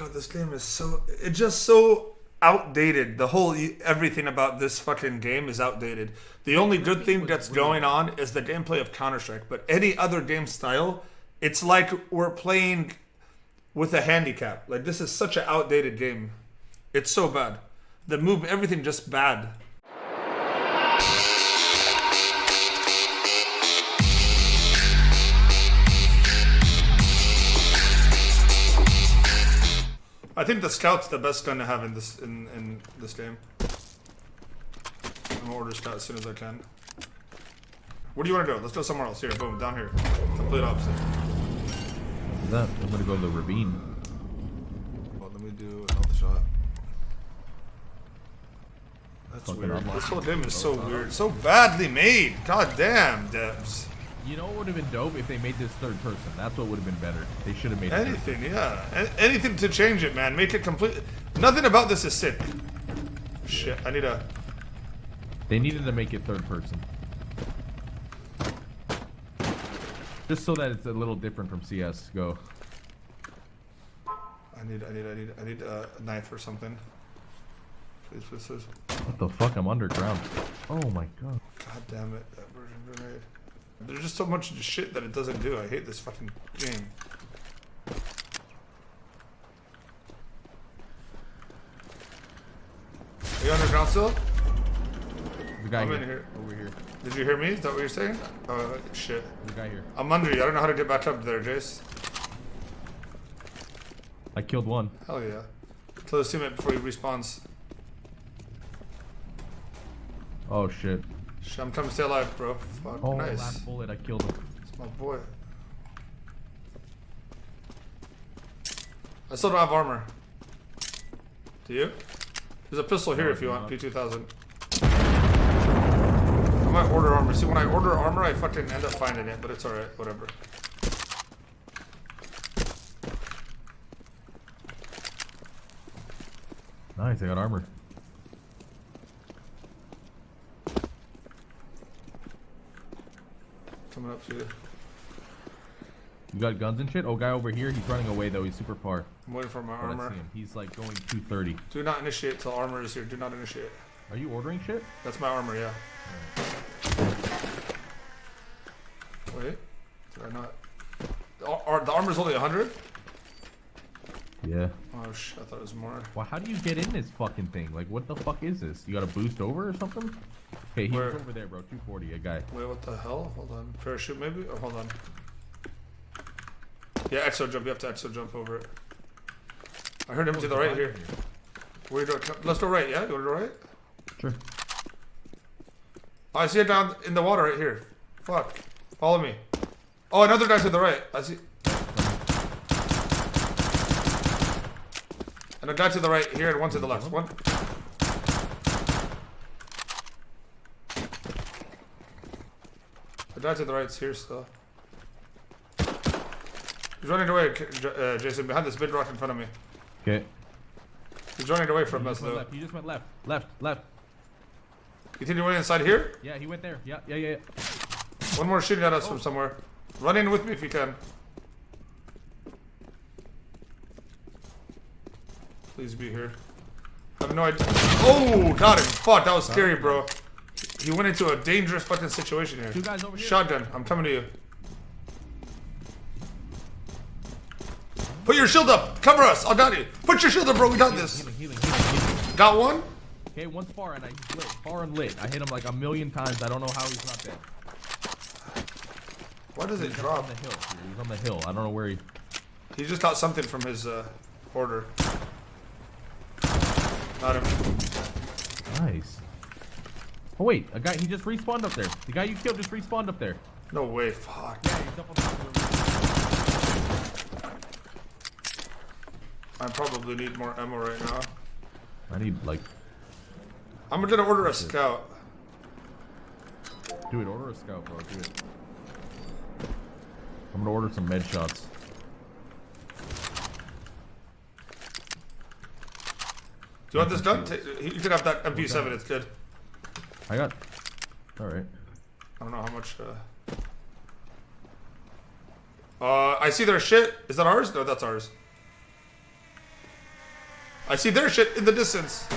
god, this game is so... It's just so outdated. The whole... Everything about this fucking game is outdated. The only good thing that's going on is the gameplay of Counter-Strike. But any other game style, it's like we're playing with a handicap. Like, this is such an outdated game. It's so bad. The move, everything just bad. I think the scout's the best gun to have in this game. I'm gonna order scout as soon as I can. Where do you want to go? Let's go somewhere else. Here, boom, down here. Complete opposite. What's that? I'm gonna go to the ravine. Well, let me do another shot. That's fucking weird. This whole game is so weird. So badly made. God damn, devs. You know what would have been dope if they made this third person? That's what would have been better. They should have made anything, yeah. Anything to change it, man. Make it complete. Nothing about this is sick. Shit, I need a... They needed to make it third person. Just so that it's a little different from CS. Go. I need a knife or something. Please, please, please. What the fuck? I'm underground. Oh my god. God damn it. That version grenade. There's just so much shit that it doesn't do. I hate this fucking game. Are you underground still? The guy I'm in here. Over here. Did you hear me? Is that what you're saying? Oh, shit. The guy here. I'm under you. I don't know how to get back up there, Jace. I killed one. Hell yeah. Kill his teammate before he respawns. Oh shit. I'm trying to stay alive, bro. Fuck, oh, nice. last bullet, I killed him. It's my boy. I still don't have armor. Do you? There's a pistol here if you want, P2000. I might order armor. See, when I order armor, I fucking end up finding it, but it's alright, whatever. Nice, I got armor. Coming up to you. You got guns and shit? Oh, guy over here, he's running away though, he's super far. I'm waiting for my armor. I see him. He's like going 230. Do not initiate till armor is here. Do not initiate. Are you ordering shit? That's my armor, yeah. Right. Wait. Did I not? The armor's only 100? Yeah. Oh shit, I thought it was more. Well, how do you get in this fucking thing? Like, what the fuck is this? You got to boost over or something? Okay, he's over there, bro. 240, a guy. Wait, what the hell? Hold on. Parachute maybe? Oh, hold on. Yeah, exo jump. You have to exo jump over it. I heard him to the right here. Where you go? Let's go right, yeah? You want to go right? Sure. Oh, I see it down in the water right here. Fuck. Follow me. Oh, another guy to the right. I see. And a guy to the right here and one to the left. One. The guy to the right's here still. He's running away, Jason, behind this big rock in front of me. Okay. He's running away from us, though. He just went left. Left. You think he went inside here? Yeah, he went there. Yeah. One more shooting at us from somewhere. Run in with me if you can. Please be here. I have no idea. Oh, got him. Fuck, that was scary, bro. He went into a dangerous fucking situation here. Two guys over here. Shotgun. I'm coming to you. Put your shield up. Cover us. I got you. Put your shield up, bro. We got this. Healing. Got one? Okay, one's far and he's lit. Far and lit. I hit him like a million times. I don't know how he's not dead. Why does it drop? He's on the hill. He's on the hill. I don't know where he... He just got something from his order. Got him. Nice. Oh wait, a guy, he just respawned up there. The guy you killed just respawned up there. No way, fuck. Yeah, he's up on top of the... I probably need more ammo right now. I need like... I'm gonna order a scout. Do it, order a scout, bro, do it. I'm gonna order some med shots. Do you want this gun? You can have that MP7, it's good. I got... Alright. I don't know how much... I see their shit. Is that ours? No, that's ours. I see their shit in the distance.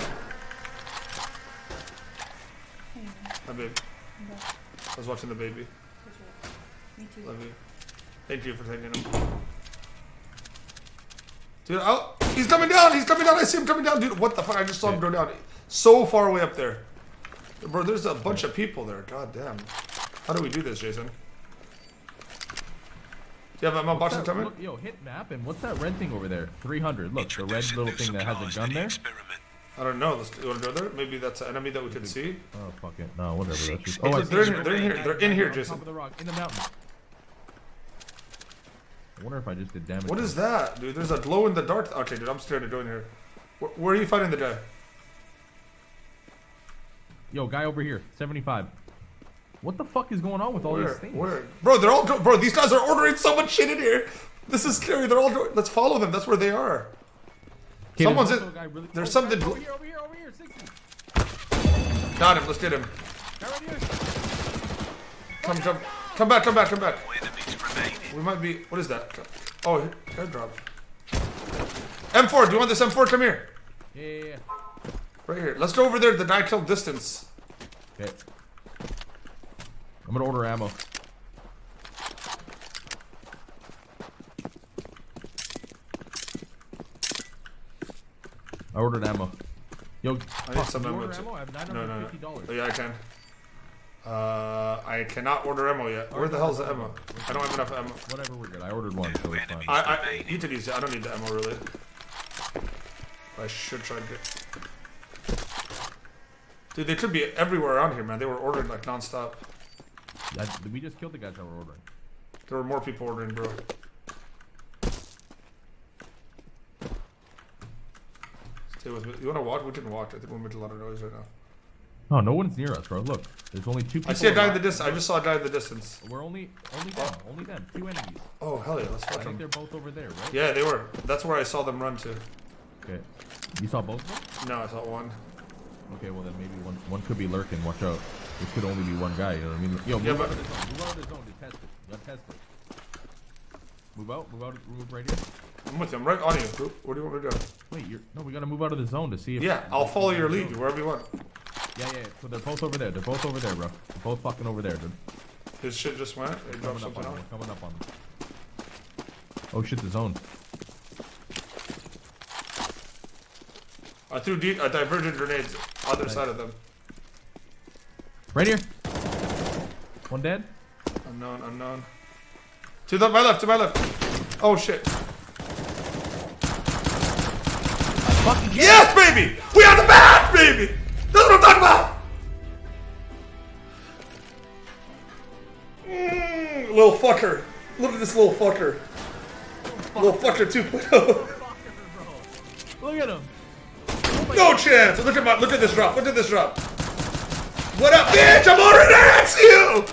Hi, babe. I was watching the baby. Me too. Love you. Thank you for taking him. Dude, oh, he's coming down. He's coming down. I see him coming down. Dude, what the fuck? I just saw him go down. So far away up there. Bro, there's a bunch of people there. God damn. How do we do this, Jason? Do you have ammo boxes coming? Look, yo, hit map, and what's that red thing over there? 300. Look, the red little thing that has a gun there. I don't know. You want to go there? Maybe that's an enemy that we could see. Oh, fuck it. No, whatever. That's just... Oh, they're in here. They're in here. They're in here, On Jason. top of the rock, in the mountain. I wonder if I just did damage. What is that, dude? There's a glow in the dark. Okay, dude, I'm scared to go in here. Where are you fighting the guy? Yo, guy over here, 75. What the fuck is going on with all these things? Where? Bro, they're all. Bro, these guys are ordering so much shit in here. This is scary. They're all. Let's follow them. That's where they are. Okay, Someone's in. Really... There's something. Over here, 60. Got him. Let's get him. Guy right here. Come back. We might be. What is that? Oh, airdrop. M4. Do you want this M4? Come here. Yeah. Right here. Let's go over there. The guy killed distance. Okay. I'm gonna order ammo. I ordered ammo. Yo, I need some you ammo order too. ammo? I have $950. No. Oh, yeah, I can. I cannot order ammo yet. Where the hell is the ammo? I don't have enough ammo. Whatever, we're good. I ordered one, so it's fine. You could use it. I don't need the ammo really. I should try to get. Dude, they could be everywhere around here, man. They were ordering like non-stop. Yeah, we just killed the guys that were ordering. There were more people ordering, bro. Stay with me. You wanna walk? We can walk. I think we're making a lot of noise right now. Oh, no one's near us, bro. Look, there's only 2 people. I see a guy in the distance. I just saw a guy in the distance. We're only them. 2 enemies. Oh, hell yeah. Let's I fuck think them. they're both over there, right? Yeah, they were. That's where I saw them run to. Okay. You saw both of them? No, I saw one. Okay, well then maybe one could be lurking. Watch out. This could only be one guy. You know what I mean? Yo, move out of the zone. Move out of the zone to test it. You gotta test it. Move out. Move right here. I'm with you. I'm right on you. What do you want me to do? Wait, no, we gotta move out of the zone to see if. Yeah, I'll follow your lead. Wherever you want. Yeah. So they're both over there. They're both over there, bro. They're both fucking over there, dude. His shit just went. They dropped Coming up something on out. them. Coming up on them. Oh shit, the zone. I threw divergent grenades other side of them. Right here. One dead. Unknown. To my left. Oh shit. Fucking Yes, baby! We are the bad, baby! That's what I'm talking about! Little fucker. Look at this little fucker. Little fucker 2.0. Look at him. No chance! Look at this drop. What up, bitch? I'm already next to you!